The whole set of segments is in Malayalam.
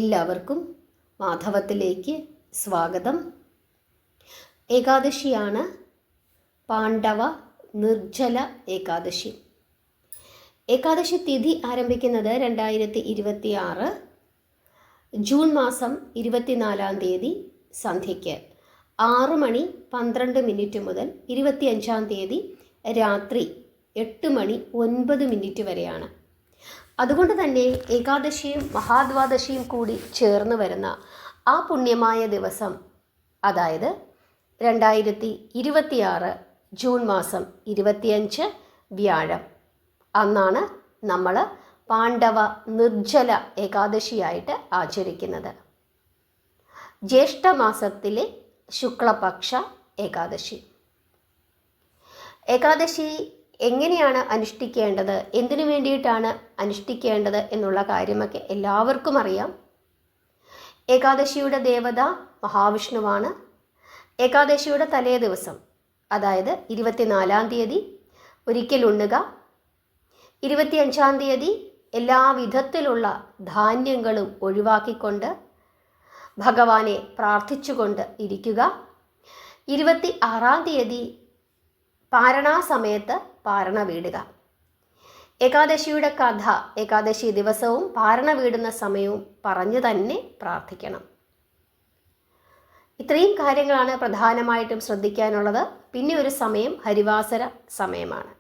എല്ലാവർക്കും മാധവത്തിലേക്ക് സ്വാഗതം. ഏകാദശിയാണ് പാണ്ഡവ നിർജ്ജല ഏകാദശി. ഏകാദശി തിഥി ആരംഭിക്കുന്നത് 2026 ജൂൺ മാസം 24 സന്ധ്യയ്ക്ക് 6:12 മുതൽ 25 രാത്രി 8:09 വരെയാണ്. അതുകൊണ്ട് തന്നെ ഏകാദശിയും മഹാദ്വാദശിയും കൂടി ചേർന്ന് വരുന്ന ആ പുണ്യമായ ദിവസം, അതായത് 2026 ജൂൺ മാസം 25 വ്യാഴം, അന്നാണ് നമ്മൾ പാണ്ഡവ നിർജ്ജല ഏകാദശിയായിട്ട് ആചരിക്കുന്നത്. ജ്യേഷ്ഠമാസത്തിലെ ശുക്ലപക്ഷ ഏകാദശി. ഏകാദശി എങ്ങനെയാണ് അനുഷ്ഠിക്കേണ്ടത്, എന്തിനു വേണ്ടിയിട്ടാണ് അനുഷ്ഠിക്കേണ്ടത് എന്നുള്ള കാര്യമൊക്കെ എല്ലാവർക്കും അറിയാം. ഏകാദശിയുടെ ദേവത മഹാവിഷ്ണുവാണ്. ഏകാദശിയുടെ തലേ ദിവസം, അതായത് 24 ഒരിക്കൽ ഉണ്ണുക, 25 എല്ലാ വിധത്തിലുള്ള ധാന്യങ്ങളും ഒഴിവാക്കിക്കൊണ്ട് ഭഗവാനെ പ്രാർത്ഥിച്ചുകൊണ്ട് ഇരിക്കുക. 26 പാരണാ സമയത്ത് പാരണ വീടുക. ഏകാദശിയുടെ കഥ ഏകാദശി ദിവസവും പാരണ വീടുന്ന സമയവും പറഞ്ഞു തന്നെ പ്രാർത്ഥിക്കണം. ഇത്രയും കാര്യങ്ങളാണ് പ്രധാനമായിട്ടും ശ്രദ്ധിക്കാനുള്ളത്. പിന്നെ ഒരു സമയം ഹരിവാസര സമയമാണ്.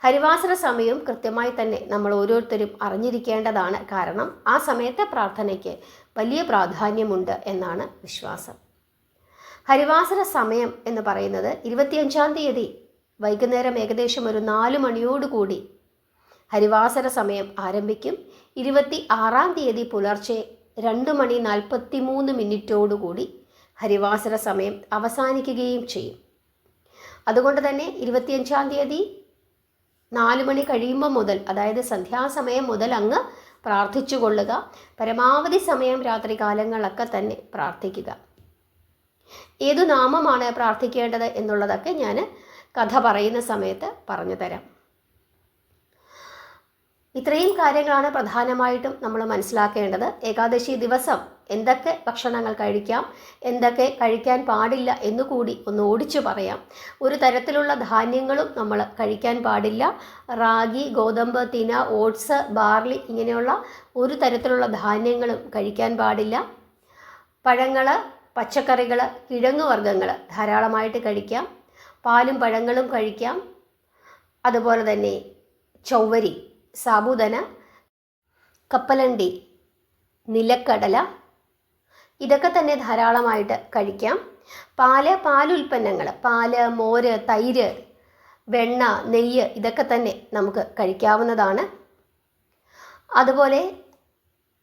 ഹരിവാസര സമയവും കൃത്യമായി തന്നെ നമ്മൾ ഓരോരുത്തരും അറിഞ്ഞിരിക്കേണ്ടതാണ്. കാരണം ആ സമയത്തെ പ്രാർത്ഥനയ്ക്ക് വലിയ പ്രാധാന്യമുണ്ട് എന്നാണ് വിശ്വാസം. ഹരിവാസര സമയം എന്ന് പറയുന്നത് 25 വൈകുന്നേരം ഏകദേശം ഒരു 4 മണിയോടുകൂടി ഹരിവാസര സമയം ആരംഭിക്കും. 26 പുലർച്ചെ 2:43 ഹരിവാസര സമയം അവസാനിക്കുകയും ചെയ്യും. അതുകൊണ്ട് തന്നെ 25 4 മണി കഴിയുമ്പോൾ മുതൽ, അതായത് സന്ധ്യാസമയം മുതൽ അങ്ങ് പ്രാർത്ഥിച്ചു കൊള്ളുക. പരമാവധി സമയം രാത്രി കാലങ്ങളിലൊക്കെ തന്നെ പ്രാർത്ഥിക്കുക. ഏതു നാമമാണ് പ്രാർത്ഥിക്കേണ്ടത് എന്നുള്ളതൊക്കെ ഞാൻ കഥ പറയുന്ന സമയത്ത് പറഞ്ഞു തരാം. ഇത്രയും കാര്യങ്ങളാണ് പ്രധാനമായിട്ടും നമ്മൾ മനസ്സിലാക്കേണ്ടത്. ഏകാദശി ദിവസം എന്തൊക്കെ ഭക്ഷണങ്ങൾ കഴിക്കാം, എന്തൊക്കെ കഴിക്കാൻ പാടില്ല എന്നുകൂടി ഒന്ന് ഓടിച്ചു പറയാം. ഒരു തരത്തിലുള്ള ധാന്യങ്ങളും നമ്മൾ കഴിക്കാൻ പാടില്ല. റാഗി, ഗോതമ്പ്, തിന, ഓട്സ്, ബാർലി ഇങ്ങനെയുള്ള ഒരു തരത്തിലുള്ള ധാന്യങ്ങളും കഴിക്കാൻ പാടില്ല. പഴങ്ങൾ, പച്ചക്കറികൾ, കിഴങ്ങുവർഗ്ഗങ്ങൾ ധാരാളമായിട്ട് കഴിക്കാം. പാലും പഴങ്ങളും കഴിക്കാം. അതുപോലെ തന്നെ ചൊവ്വരി, സാബുദന, കപ്പലണ്ടി, നിലക്കടല ഇതൊക്കെ തന്നെ ധാരാളമായിട്ട് കഴിക്കാം. പാലുൽപ്പന്നങ്ങൾ, പാല്, മോര്, തൈര്, വെണ്ണ, നെയ്യ് ഇതൊക്കെ തന്നെ നമുക്ക് കഴിക്കാവുന്നതാണ്. അതുപോലെ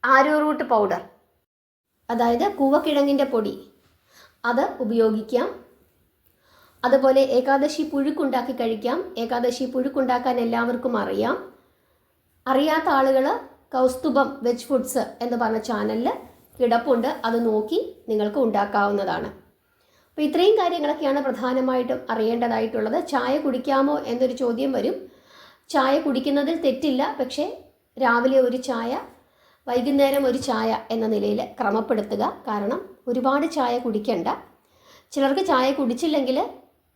ആരോറൂട്ട് പൗഡർ, അതായത് കൂവക്കിഴങ്ങിൻ്റെ പൊടി, അത് ഉപയോഗിക്കാം. അതുപോലെ ഏകാദശി പുഴുക്കുണ്ടാക്കി കഴിക്കാം. ഏകാദശി പുഴുക്കുണ്ടാക്കാൻ എല്ലാവർക്കും അറിയാം. അറിയാത്ത ആളുകൾ കൗസ്തുഭം വെജ് ഫുഡ്സ് എന്ന് പറഞ്ഞ ചാനലിൽ കിടപ്പുണ്ട്, അത് നോക്കി നിങ്ങൾക്ക് ഉണ്ടാക്കാവുന്നതാണ്. അപ്പോൾ ഇത്രയും കാര്യങ്ങളൊക്കെയാണ് പ്രധാനമായിട്ടും അറിയേണ്ടതായിട്ടുള്ളത്. ചായ കുടിക്കാമോ എന്നൊരു ചോദ്യം വരും. ചായ കുടിക്കുന്നതിൽ തെറ്റില്ല, പക്ഷേ രാവിലെ ഒരു ചായ, വൈകുന്നേരം ഒരു ചായ എന്ന നിലയിൽ ക്രമപ്പെടുത്തുക. കാരണം ഒരുപാട് ചായ കുടിക്കണ്ട. ചിലർക്ക് ചായ കുടിച്ചില്ലെങ്കിൽ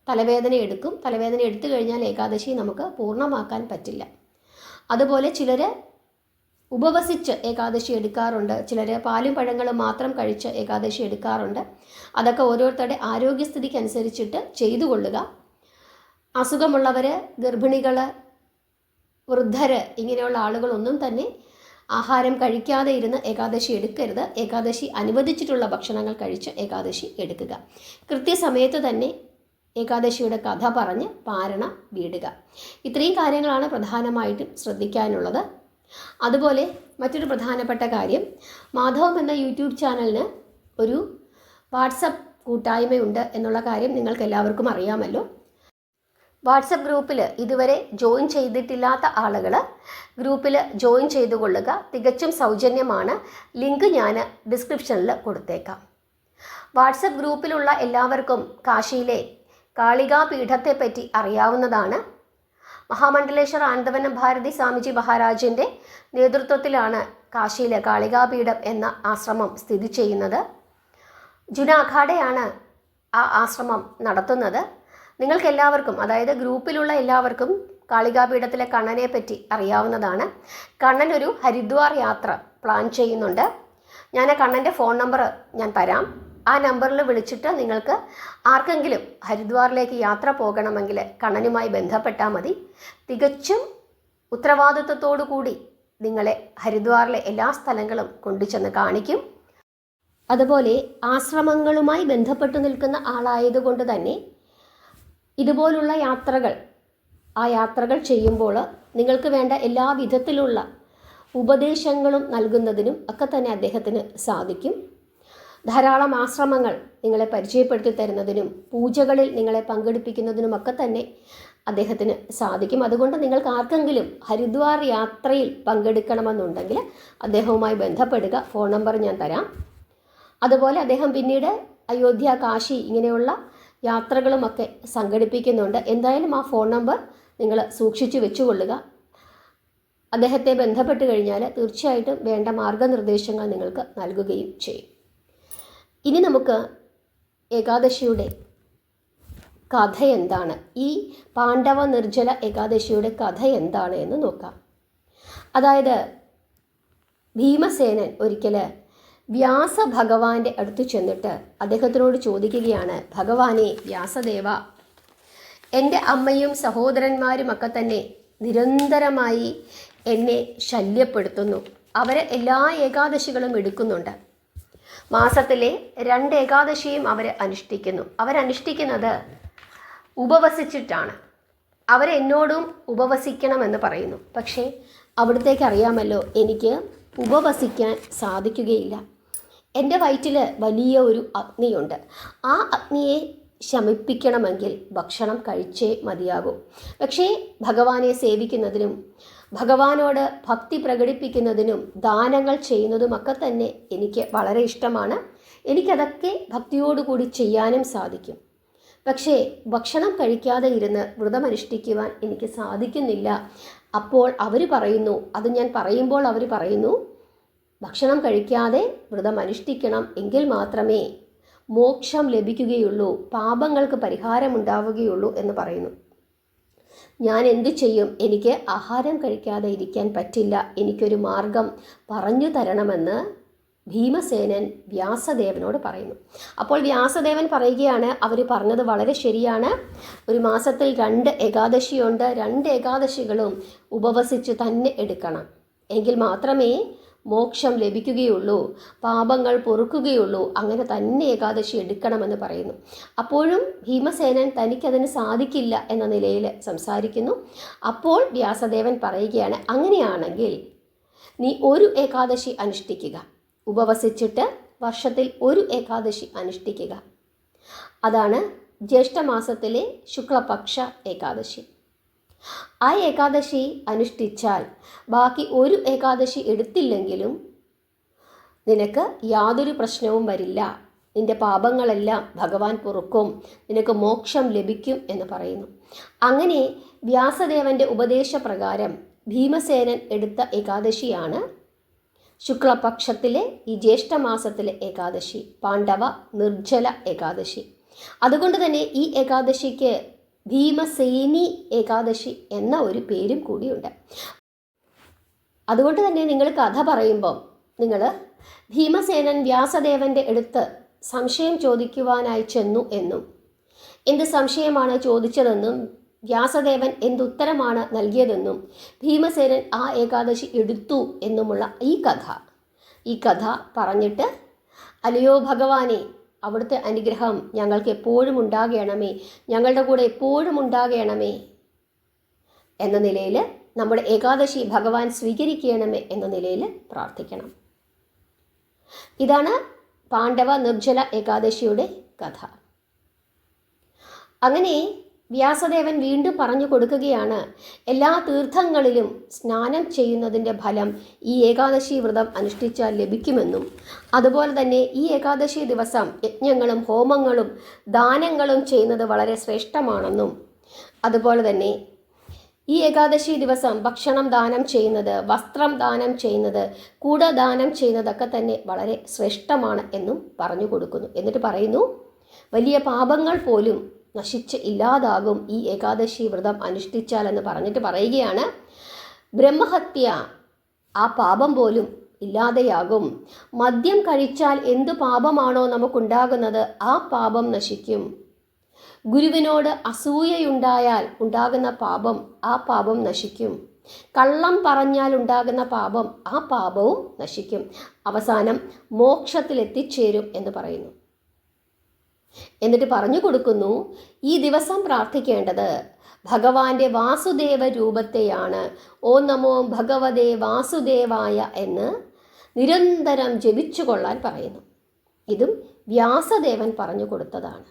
തലവേദന എടുക്കും. തലവേദന എടുത്തു കഴിഞ്ഞാൽ ഏകാദശി നമുക്ക് പൂർണ്ണമാക്കാൻ പറ്റില്ല. അതുപോലെ ചിലർ ഉപവസിച്ച് ഏകാദശി എടുക്കാറുണ്ട്. ചിലർ പാലും പഴങ്ങളും മാത്രം കഴിച്ച് ഏകാദശി എടുക്കാറുണ്ട്. അതൊക്കെ ഓരോരുത്തരുടെ ആരോഗ്യസ്ഥിതിക്ക് അനുസരിച്ചിട്ട് ചെയ്തു കൊള്ളുക. അസുഖമുള്ളവർ, ഗർഭിണികൾ, വൃദ്ധർ ഇങ്ങനെയുള്ള ആളുകളൊന്നും തന്നെ ആഹാരം കഴിക്കാതെ ഇരുന്ന് ഏകാദശി എടുക്കരുത്. ഏകാദശി അനുവദിച്ചിട്ടുള്ള ഭക്ഷണങ്ങൾ കഴിച്ച് ഏകാദശി എടുക്കുക. കൃത്യസമയത്ത് തന്നെ ഏകാദശിയുടെ കഥ പറഞ്ഞ് പാരണ വീടുക. ഇത്രയും കാര്യങ്ങളാണ് പ്രധാനമായിട്ടും ശ്രദ്ധിക്കാനുള്ളത്. അതുപോലെ മറ്റൊരു പ്രധാനപ്പെട്ട കാര്യം, മാധവം എന്ന യൂട്യൂബ് ചാനലിന് ഒരു വാട്സപ്പ് കൂട്ടായ്മയുണ്ട് എന്നുള്ള കാര്യം നിങ്ങൾക്ക് എല്ലാവർക്കും അറിയാമല്ലോ. വാട്സപ്പ് ഗ്രൂപ്പിൽ ഇതുവരെ ജോയിൻ ചെയ്തിട്ടില്ലാത്ത ആളുകൾ ഗ്രൂപ്പിൽ ജോയിൻ ചെയ്തു കൊള്ളുക. തികച്ചും സൗജന്യമാണ്. ലിങ്ക് ഞാൻ ഡിസ്ക്രിപ്ഷനിൽ കൊടുത്തേക്കാം. വാട്സപ്പ് ഗ്രൂപ്പിലുള്ള എല്ലാവർക്കും കാശിയിലെ കാളികാപീഠത്തെപ്പറ്റി അറിയാവുന്നതാണ്. മഹാമണ്ഡലേശ്വർ ആനന്ദവനം ഭാരതി സ്വാമിജി മഹാരാജിൻ്റെ നേതൃത്വത്തിലാണ് കാശിയിലെ കാളികാപീഠം എന്ന ആശ്രമം സ്ഥിതി ചെയ്യുന്നത്. ജുനാഖാഡയാണ് ആ ആശ്രമം നടത്തുന്നത്. നിങ്ങൾക്കെല്ലാവർക്കും, അതായത് ഗ്രൂപ്പിലുള്ള എല്ലാവർക്കും കാളികാപീഠത്തിലെ കണ്ണനെ പറ്റി അറിയാവുന്നതാണ്. കണ്ണൻ ഒരു ഹരിദ്വാർ യാത്ര പ്ലാൻ ചെയ്യുന്നുണ്ട്. ഞാൻ ആ കണ്ണൻ്റെ ഫോൺ നമ്പർ ഞാൻ തരാം. ആ നമ്പറിൽ വിളിച്ചിട്ട് നിങ്ങൾക്ക് ആർക്കെങ്കിലും ഹരിദ്വാറിലേക്ക് യാത്ര പോകണമെങ്കിൽ കണ്ണനുമായി ബന്ധപ്പെട്ടാൽ മതി. തികച്ചും ഉത്തരവാദിത്വത്തോടു കൂടി നിങ്ങളെ ഹരിദ്വാറിലെ എല്ലാ സ്ഥലങ്ങളും കൊണ്ടുചെന്ന് കാണിക്കും. അതുപോലെ ആശ്രമങ്ങളുമായി ബന്ധപ്പെട്ട് നിൽക്കുന്ന ആളായതുകൊണ്ട് തന്നെ ഇതുപോലുള്ള ആ യാത്രകൾ ചെയ്യുമ്പോൾ നിങ്ങൾക്ക് വേണ്ട എല്ലാ വിധത്തിലുള്ള ഉപദേശങ്ങളും നൽകുന്നതിനും ഒക്കെ തന്നെ അദ്ദേഹത്തിന് സാധിക്കും. ധാരാളം ആശ്രമങ്ങൾ നിങ്ങളെ പരിചയപ്പെടുത്തി തരുന്നതിനും പൂജകളിൽ നിങ്ങളെ പങ്കെടുപ്പിക്കുന്നതിനുമൊക്കെ തന്നെ അദ്ദേഹത്തിന് സാധിക്കും. അതുകൊണ്ട് നിങ്ങൾക്ക് ആർക്കെങ്കിലും ഹരിദ്വാർ യാത്രയിൽ പങ്കെടുക്കണമെന്നുണ്ടെങ്കിൽ അദ്ദേഹവുമായി ബന്ധപ്പെടുക. ഫോൺ നമ്പർ ഞാൻ തരാം. അതുപോലെ അദ്ദേഹം പിന്നീട് അയോധ്യ, കാശി ഇങ്ങനെയുള്ള യാത്രകളുമൊക്കെ സംഘടിപ്പിക്കുന്നുണ്ട്. എന്തായാലും ആ ഫോൺ നമ്പർ നിങ്ങൾ സൂക്ഷിച്ചു വെച്ചുകൊള്ളുക. അദ്ദേഹത്തെ ബന്ധപ്പെട്ട് കഴിഞ്ഞാൽ തീർച്ചയായിട്ടും വേണ്ട മാർഗനിർദ്ദേശങ്ങൾ നിങ്ങൾക്ക് നൽകുകയും ചെയ്യും. ഇനി നമുക്ക് ഏകാദശിയുടെ കഥ എന്താണ്, ഈ പാണ്ഡവ നിർജ്ജല ഏകാദശിയുടെ കഥ എന്താണ് എന്ന് നോക്കാം. അതായത് ഭീമസേനൻ ഒരിക്കൽ വ്യാസഭഗവാന്റെ അടുത്ത് ചെന്നിട്ട് അദ്ദേഹത്തിനോട് ചോദിക്കുകയാണ്, ഭഗവാനെ വ്യാസദേവ, എൻ്റെ അമ്മയും സഹോദരന്മാരുമൊക്കെ തന്നെ നിരന്തരമായി എന്നെ ശല്യപ്പെടുത്തുന്നു. അവരെ എല്ലാ ഏകാദശികളും എടുക്കുന്നുണ്ട്. മാസത്തിലെ 2 ഏകാദശിയും അവർ അനുഷ്ഠിക്കുന്നു. അവരനുഷ്ഠിക്കുന്നത് ഉപവസിച്ചിട്ടാണ്. അവരെന്നോടും ഉപവസിക്കണമെന്ന് പറയുന്നു. പക്ഷേ അവിടത്തേക്ക് അറിയാമല്ലോ, എനിക്ക് ഉപവസിക്കാൻ സാധിക്കുകയില്ല. എൻ്റെ വയറ്റിൽ വലിയ ഒരു അഗ്നിയുണ്ട്. ആ അഗ്നിയെ ശമിപ്പിക്കണമെങ്കിൽ ഭക്ഷണം കഴിച്ചേ മതിയാകൂ. പക്ഷേ ഭഗവാനെ സേവിക്കുന്നതിനും ഭഗവാനോട് ഭക്തി പ്രകടിപ്പിക്കുന്നതിനും ദാനങ്ങൾ ചെയ്യുന്നതുമൊക്കെ തന്നെ എനിക്ക് വളരെ ഇഷ്ടമാണ്. എനിക്കതൊക്കെ ഭക്തിയോടുകൂടി ചെയ്യാനും സാധിക്കും. പക്ഷേ ഭക്ഷണം കഴിക്കാതെ ഇരുന്ന് വ്രതമനുഷ്ഠിക്കുവാൻ എനിക്ക് സാധിക്കുന്നില്ല. അപ്പോൾ അവർ പറയുന്നു, അത് ഞാൻ പറയുമ്പോൾ അവർ പറയുന്നു, ഭക്ഷണം കഴിക്കാതെ വ്രതമനുഷ്ഠിക്കണം, എങ്കിൽ മാത്രമേ മോക്ഷം ലഭിക്കുകയുള്ളൂ, പാപങ്ങൾക്ക് പരിഹാരമുണ്ടാവുകയുള്ളൂ എന്ന് പറയുന്നു. ഞാൻ എന്തു ചെയ്യും? എനിക്ക് ആഹാരം കഴിക്കാതെ ഇരിക്കാൻ പറ്റില്ല. എനിക്കൊരു മാർഗം പറഞ്ഞു തരണമെന്ന് ഭീമസേനൻ വ്യാസദേവനോട് പറയുന്നു. അപ്പോൾ വ്യാസദേവൻ പറയുകയാണ്, അവർ പറഞ്ഞത് വളരെ ശരിയാണ്. ഒരു മാസത്തിൽ 2 ഏകാദശിയുണ്ട്. 2 ഏകാദശികളും ഉപവസിച്ച് തന്നെ എടുക്കണം. എങ്കിൽ മാത്രമേ മോക്ഷം ലഭിക്കുകയുള്ളൂ, പാപങ്ങൾ പൊറുക്കുകയുള്ളൂ. അങ്ങനെ തന്നെ ഏകാദശി എടുക്കണമെന്ന് പറയുന്നു. അപ്പോഴും ഭീമസേനൻ തനിക്കതിന് സാധിക്കില്ല എന്ന നിലയിൽ സംസാരിക്കുന്നു. അപ്പോൾ വ്യാസദേവൻ പറയുകയാണ്, അങ്ങനെയാണെങ്കിൽ നീ 1 ഏകാദശി അനുഷ്ഠിക്കുക. ഉപവസിച്ചിട്ട് വർഷത്തിൽ 1 ഏകാദശി അനുഷ്ഠിക്കുക. അതാണ് ജ്യേഷ്ഠമാസത്തിലെ ശുക്ലപക്ഷ ഏകാദശി. ആ ഏകാദശി അനുഷ്ഠിച്ചാൽ ബാക്കി 1 ഏകാദശി എടുത്തില്ലെങ്കിലും നിനക്ക് യാതൊരു പ്രശ്നവും വരില്ല. നിന്റെ പാപങ്ങളെല്ലാം ഭഗവാൻ പൊറുക്കും, നിനക്ക് മോക്ഷം ലഭിക്കും എന്ന് പറയുന്നു. അങ്ങനെ വ്യാസദേവൻ്റെ ഉപദേശപ്രകാരം ഭീമസേനൻ എടുത്ത ഏകാദശിയാണ് ശുക്ലപക്ഷത്തിലെ ഈ ജ്യേഷ്ഠമാസത്തിലെ ഏകാദശി, പാണ്ഡവ നിർജ്ജല ഏകാദശി. അതുകൊണ്ട് തന്നെ ഈ ഏകാദശിക്ക് ഭീമസേനി ഏകാദശി എന്ന ഒരു പേരും കൂടിയുണ്ട്. അതുകൊണ്ട് തന്നെ നിങ്ങൾ കഥ പറയുമ്പോൾ നിങ്ങൾ ഭീമസേനൻ വ്യാസദേവൻ്റെ അടുത്ത് സംശയം ചോദിക്കുവാനായി ചെന്നു എന്നും എന്ത് സംശയമാണ് ചോദിച്ചതെന്നും വ്യാസദേവൻ എന്തുത്തരമാണ് നൽകിയതെന്നും ഭീമസേനൻ ആ ഏകാദശി എടുത്തു എന്നുമുള്ള ഈ കഥ പറഞ്ഞിട്ട്, അല്ലയോ ഭഗവാനെ, അവിടുത്തെ അനുഗ്രഹം ഞങ്ങൾക്ക് എപ്പോഴും ഉണ്ടാകണമേ, ഞങ്ങളുടെ കൂടെ എപ്പോഴും ഉണ്ടാകണമേ എന്ന നിലയിൽ, നമ്മുടെ ഏകാദശി ഭഗവാൻ സ്വീകരിക്കണമേ എന്ന നിലയിൽ പ്രാർത്ഥിക്കണം. ഇതാണ് പാണ്ഡവ നിർജ്ജല ഏകാദശിയുടെ കഥ. അങ്ങനെ വ്യാസദേവൻ വീണ്ടും പറഞ്ഞു കൊടുക്കുകയാണ്, എല്ലാ തീർത്ഥങ്ങളിലും സ്നാനം ചെയ്യുന്നതിൻ്റെ ഫലം ഈ ഏകാദശി വ്രതം അനുഷ്ഠിച്ചാൽ ലഭിക്കുമെന്നും അതുപോലെ തന്നെ ഈ ഏകാദശി ദിവസം യജ്ഞങ്ങളും ഹോമങ്ങളും ദാനങ്ങളും ചെയ്യുന്നത് വളരെ ശ്രേഷ്ഠമാണെന്നും അതുപോലെ തന്നെ ഈ ഏകാദശി ദിവസം ഭക്ഷണം ദാനം ചെയ്യുന്നത്, വസ്ത്രം ദാനം ചെയ്യുന്നത്, കൂട ദാനം ചെയ്യുന്നതൊക്കെ തന്നെ വളരെ ശ്രേഷ്ഠമാണ് എന്നും പറഞ്ഞു കൊടുക്കുന്നു. എന്നിട്ട് പറയുന്നു, വലിയ പാപങ്ങൾ പോലും നശിച്ച് ഇല്ലാതാകും ഈ ഏകാദശി വ്രതം അനുഷ്ഠിച്ചാൽ എന്ന് പറഞ്ഞിട്ട് പറയുകയാണ്, ബ്രഹ്മഹത്യ, ആ പാപം പോലും ഇല്ലാതെയാകും. മദ്യം കഴിച്ചാൽ എന്തു പാപമാണോ നമുക്കുണ്ടാകുന്നത് ആ പാപം നശിക്കും. ഗുരുവിനോട് അസൂയയുണ്ടായാൽ ഉണ്ടാകുന്ന പാപം, ആ പാപം നശിക്കും. കള്ളം പറഞ്ഞാൽ ഉണ്ടാകുന്ന പാപം, ആ പാപവും നശിക്കും. അവസാനം മോക്ഷത്തിലെത്തിച്ചേരും എന്ന് പറയുന്നു. എന്നിട്ട് പറഞ്ഞു കൊടുക്കുന്നു, ഈ ദിവസം പ്രാർത്ഥിക്കേണ്ടത് ഭഗവാന്റെ വാസുദേവ രൂപത്തെയാണ്. ഓം നമോ ഭഗവതേ വാസുദേവായ എന്ന് നിരന്തരം ജപിച്ചു കൊള്ളാൻ പറയുന്നു. ഇതും വ്യാസദേവൻ പറഞ്ഞു കൊടുത്തതാണ്.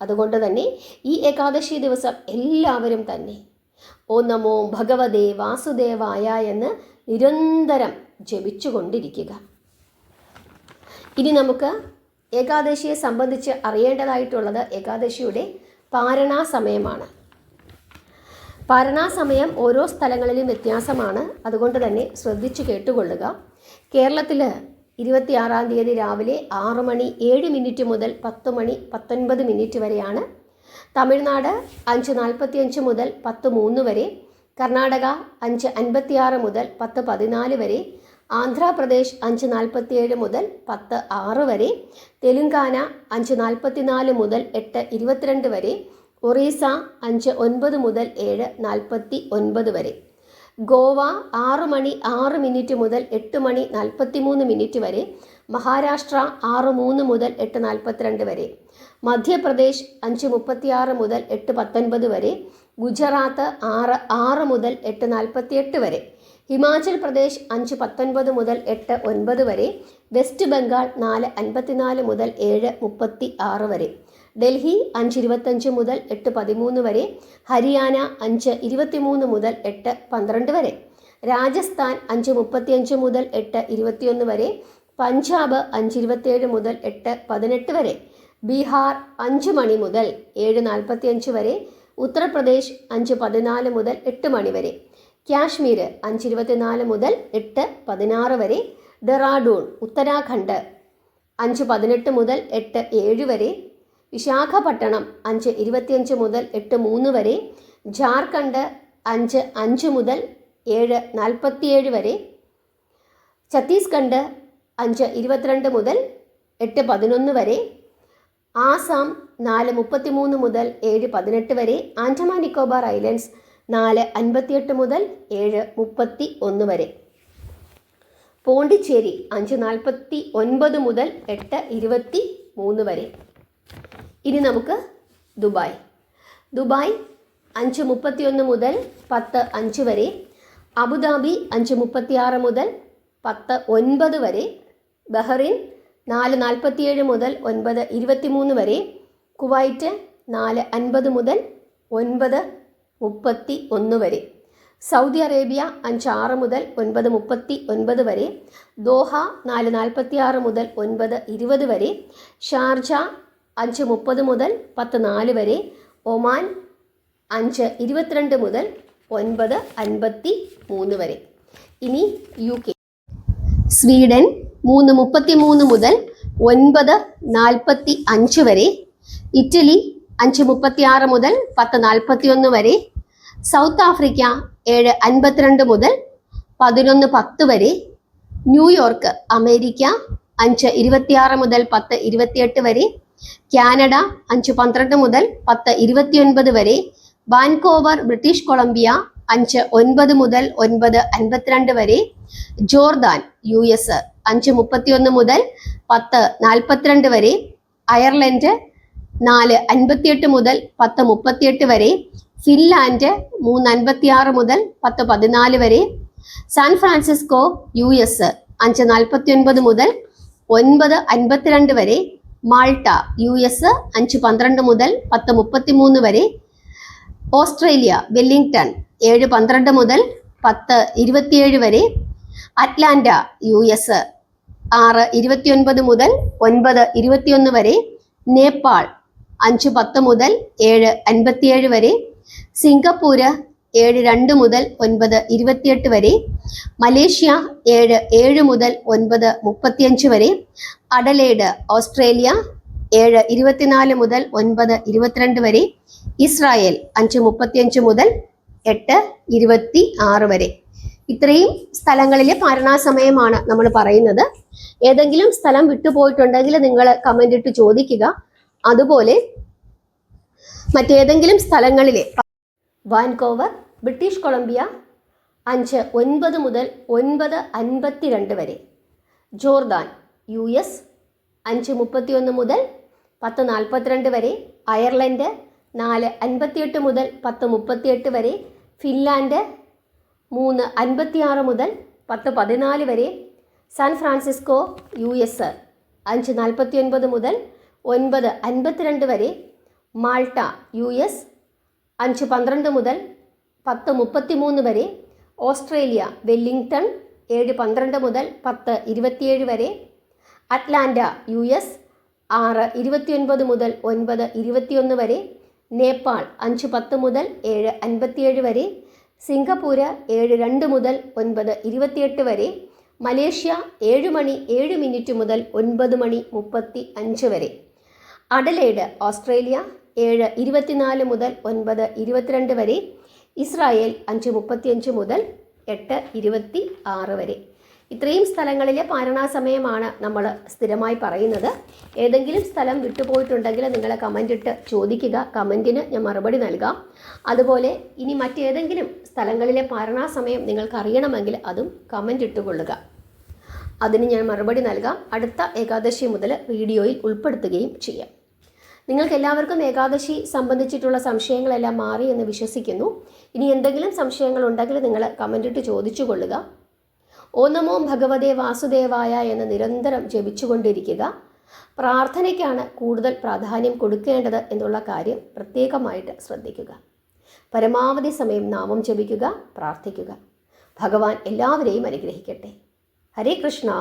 അതുകൊണ്ട് തന്നെ ഈ ഏകാദശി ദിവസം എല്ലാവരും തന്നെ ഓം നമോ ഭഗവതേ വാസുദേവായ എന്ന് നിരന്തരം ജപിച്ചു കൊണ്ടിരിക്കുക. ഇനി നമുക്ക് ഏകാദശിയെ സംബന്ധിച്ച് അറിയേണ്ടതായിട്ടുള്ളത് ഏകാദശിയുടെ പാരണാ സമയമാണ്. പാരണാ സമയം ഓരോ സ്ഥലങ്ങളിലും വ്യത്യാസമാണ്. അതുകൊണ്ട് തന്നെ ശ്രദ്ധിച്ചു കേട്ടുകൊള്ളുക. കേരളത്തിൽ 26-ാം തീയതി രാവിലെ 6:07 മുതൽ 10:19 വരെയാണ്. തമിഴ്നാട് 5:45 മുതൽ 10:03 വരെ, കർണാടക 5:56 മുതൽ 10:14 വരെ, ആന്ധ്രാപ്രദേശ് 5:47 മുതൽ 10:06 വരെ, തെലുങ്കാന 5:44 മുതൽ 8:22 വരെ, ഒറീസ 5:09 മുതൽ 7:49 വരെ, ഗോവ 6:06 മുതൽ 8:43 വരെ, മഹാരാഷ്ട്ര 6:03 മുതൽ 8:42 വരെ, മധ്യപ്രദേശ് 5:36 മുതൽ 8:19 വരെ, ഗുജറാത്ത് 6:06 മുതൽ 8:48 വരെ, ഹിമാചൽ പ്രദേശ് 5:19 മുതൽ 8:09 വരെ, വെസ്റ്റ് ബംഗാൾ 4:54 മുതൽ 7:36 വരെ, ഡൽഹി 5:25 മുതൽ 8:13 വരെ, ഹരിയാന 5:23 മുതൽ 8:12 വരെ, രാജസ്ഥാൻ 5:35 മുതൽ 8:21 വരെ, പഞ്ചാബ് 5:27 മുതൽ 8:18 വരെ, ബീഹാർ 5 മണി മുതൽ 7:45 വരെ, ഉത്തർപ്രദേശ് 5:14 മുതൽ 8 മണി വരെ, കാശ്മീർ 5:24 മുതൽ 8:16 വരെ, ഡെറാഡൂൺ ഉത്തരാഖണ്ഡ് 5:18 മുതൽ 8:07 വരെ, വിശാഖപട്ടണം 5:25 മുതൽ 8:03 വരെ, ജാർഖണ്ഡ് 5:05 മുതൽ 7:47 വരെ, ഛത്തീസ്ഗഡ് 5:22 മുതൽ 8:11 വരെ, ആസാം 4:33 മുതൽ 7:18 വരെ, ആൻഡമാൻ നിക്കോബാർ ഐലൻഡ്സ് 4:58 മുതൽ 7:31 വരെ, പോണ്ടിച്ചേരി 5:49 മുതൽ 8:23 വരെ. ഇനി നമുക്ക് ദുബായ് 5:31 മുതൽ 10:05 വരെ, അബുദാബി 5:36 മുതൽ 10:09 വരെ, ബഹ്റൈൻ 4:47 മുതൽ 9:23 വരെ, കുവൈറ്റ് 4:50 മുതൽ 9:31 വരെ, സൗദി അറേബ്യ 5:06 മുതൽ 9:39 വരെ, ദോഹ 4:46 മുതൽ 9:20 വരെ, ഷാർജ 5:30 മുതൽ 10:04 വരെ, ഒമാൻ 5:22 മുതൽ 9:53 വരെ. ഇനി UK സ്വീഡൻ 3:33 മുതൽ 9:45 വരെ, ഇറ്റലി 5:36 മുതൽ 10:41 വരെ, സൗത്ത് ആഫ്രിക്ക 7:52 മുതൽ 11:10 വരെ, ന്യൂയോർക്ക് അമേരിക്ക 5:26 മുതൽ 10:28 വരെ, കാനഡ 5:12 മുതൽ 10:29 വരെ, വാൻകോവർ ബ്രിട്ടീഷ് കൊളംബിയ 5:09 മുതൽ 9:52 വരെ, ജോർദാൻ US 5:31 മുതൽ 10:42 വരെ, അയർലൻഡ് 4:58 മുതൽ 10:38 വരെ, ഫിൻലാൻഡ് 3:56 മുതൽ 10:14 വരെ, സാൻ ഫ്രാൻസിസ്കോ US 5:49 മുതൽ 9:52 വരെ, മാൾട്ട US 5:12 മുതൽ 10:33 വരെ, ഓസ്ട്രേലിയ വെല്ലിംഗ്ടൺ 7:12 മുതൽ 10:27 വരെ, അറ്റ്ലാന്റ US 6:29 മുതൽ 9:21 വരെ, നേപ്പാൾ 5:10 മുതൽ 7:57 വരെ, സിംഗപ്പൂര് 7:02 മുതൽ 9:28 വരെ, മലേഷ്യ 7:07 മുതൽ 9:35 വരെ, അഡലേഡ് ഓസ്ട്രേലിയ 7:24 മുതൽ 9:22 വരെ, ഇസ്രായേൽ 5:35 മുതൽ 8:26 വരെ. ഇത്രയും സ്ഥലങ്ങളിലെ പാരണാസമയമാണ് നമ്മൾ പറയുന്നത്. ഏതെങ്കിലും സ്ഥലം വിട്ടുപോയിട്ടുണ്ടെങ്കിൽ നിങ്ങൾ കമന്റ് ഇട്ട് ചോദിക്കുക. അതുപോലെ മറ്റേതെങ്കിലും സ്ഥലങ്ങളിലെ വാൻകോവർ ബ്രിട്ടീഷ് കൊളംബിയ 5:09 മുതൽ 9:52 വരെ, ജോർദാൻ US 5:31 മുതൽ 10:42 വരെ, അയർലൻഡ് 4:58 മുതൽ 10:38 വരെ, ഫിൻലാൻഡ് 3:56 മുതൽ 10:14 വരെ, സാൻ ഫ്രാൻസിസ്കോ US 5:49 മുതൽ 9:52 വരെ, മാൾട്ട US 5:12 മുതൽ 10:33 വരെ, ഓസ്ട്രേലിയ വെല്ലിംഗ്ടൺ 7:12 മുതൽ 10:27 വരെ, അറ്റ്ലാന്റ US 6:29 മുതൽ 9:21 വരെ, നേപ്പാൾ 5:10 മുതൽ 7:57 വരെ, സിംഗപ്പൂര് 7:02 മുതൽ 9:28 വരെ, മലേഷ്യ 7:07 മുതൽ 9:35 വരെ, അഡലേഡ് ഓസ്ട്രേലിയ 7:24 മുതൽ 9:22 വരെ, ഇസ്രായേൽ 5:35 മുതൽ 8:26 വരെ. ഇത്രയും സ്ഥലങ്ങളിലെ പാരണാസമയമാണ് നമ്മൾ സ്ഥിരമായി പറയുന്നത്. ഏതെങ്കിലും സ്ഥലം വിട്ടുപോയിട്ടുണ്ടെങ്കിൽ നിങ്ങൾ കമൻ്റ് ഇട്ട് ചോദിക്കുക. കമൻറ്റിന് ഞാൻ മറുപടി നൽകാം. അതുപോലെ ഇനി മറ്റേതെങ്കിലും സ്ഥലങ്ങളിലെ പാരണാസമയം നിങ്ങൾക്ക് അറിയണമെങ്കിൽ അതും കമൻ്റ് ഇട്ടുകൊള്ളുക. അതിന് ഞാൻ മറുപടി നൽകാം. അടുത്ത ഏകാദശി മുതൽ വീഡിയോയിൽ ഉൾപ്പെടുത്തുകയും ചെയ്യാം. നിങ്ങൾക്ക് എല്ലാവർക്കും ഏകാദശി സംബന്ധിച്ചിട്ടുള്ള സംശയങ്ങളെല്ലാം മാറി എന്ന് വിശ്വസിക്കുന്നു. ഇനി എന്തെങ്കിലും സംശയങ്ങൾ ഉണ്ടെങ്കിൽ നിങ്ങൾ കമൻ്റ് ഇട്ട് ചോദിച്ചു കൊള്ളുക. ഓം നമോ ഭഗവതേ വാസുദേവായ എന്ന് നിരന്തരം ജപിച്ചുകൊണ്ടിരിക്കുക. പ്രാർത്ഥനയ്ക്കാണ് കൂടുതൽ പ്രാധാന്യം കൊടുക്കേണ്ടത് എന്നുള്ള കാര്യം പ്രത്യേകമായിട്ട് ശ്രദ്ധിക്കുക. പരമാവധി സമയം നാമം ജപിക്കുക, പ്രാർത്ഥിക്കുക. ഭഗവാൻ എല്ലാവരെയും അനുഗ്രഹിക്കട്ടെ. ഹരേ കൃഷ്ണ.